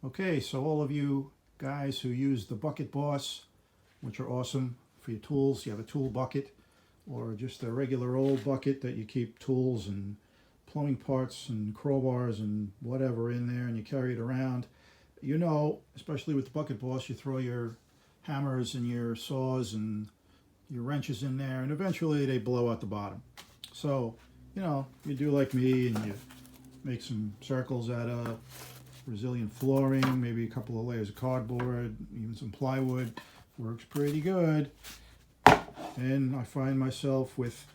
Okay, so all of you guys who use the Bucket Boss, which are awesome for your tools, you have a tool bucket or just a regular old bucket that you keep tools and plumbing parts and crowbars and whatever in there and you carry it around. You know, especially with the Bucket Boss, you throw your hammers and your saws and your wrenches in there and eventually they blow out the bottom. So, you know, you do like me and you make some circles out of resilient flooring, maybe a couple of layers of cardboard, even some plywood. Works pretty good. And I find myself with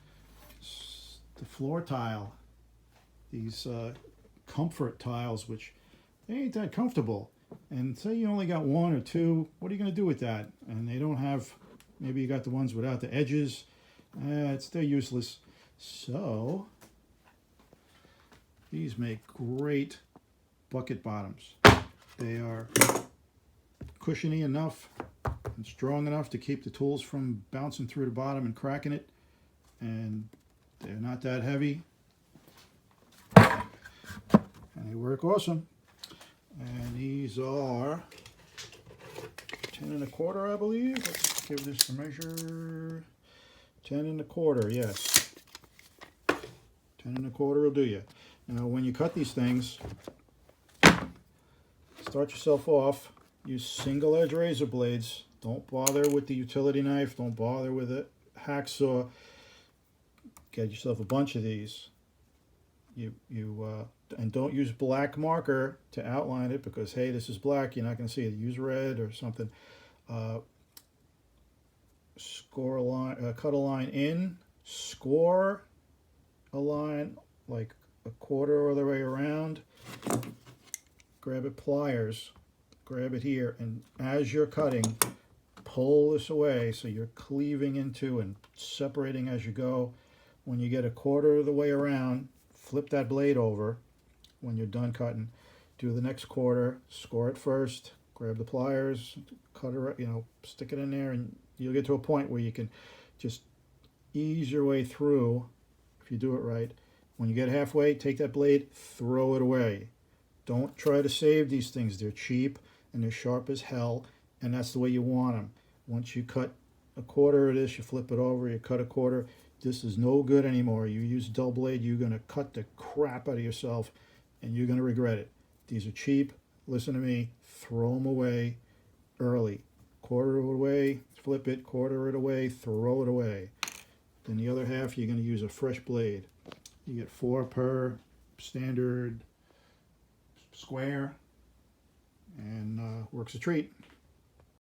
the floor tile, these comfort tiles, which they ain't that comfortable. And say you only got one or two, what are you going to do with that? And they don't have, maybe you got the ones without the edges. They're useless. So these make great bucket bottoms. They are cushiony enough and strong enough to keep the tools from bouncing through the bottom and cracking it, and they're not that heavy, and they work awesome. And these are 10 1/4, I believe. Let's give this a measure. 10 1/4, yes. 10 1/4 will do you. Now when you cut these things, start yourself off, use single edge razor blades. Don't bother with the utility knife, don't bother with a hacksaw. Get yourself a bunch of these. And don't use black marker to outline it because, hey, this is black, you're not going to see it. Use red or something. Score a line, cut a line in, score a line like a quarter of the way around. Grab it pliers, grab it here, and as you're cutting, pull this away so you're cleaving into and separating as you go. When you get a quarter of the way around, flip that blade over. When you're done cutting, do the next quarter, score it first, grab the pliers, cut it, stick it in there, and you'll get to a point where you can just ease your way through if you do it right. When you get halfway, take that blade, throw it away. Don't try to save these things. They're cheap and they're sharp as hell, and that's the way you want them. Once you cut a quarter of this, you flip it over, you cut a quarter. This is no good anymore. You use a dull blade, you're going to cut the crap out of yourself, and you're going to regret it. These are cheap. Listen to me. Throw them away early. Quarter it away, flip it, quarter it away, throw it away. Then the other half, you're going to use a fresh blade. You get 4 per standard square, and works a treat.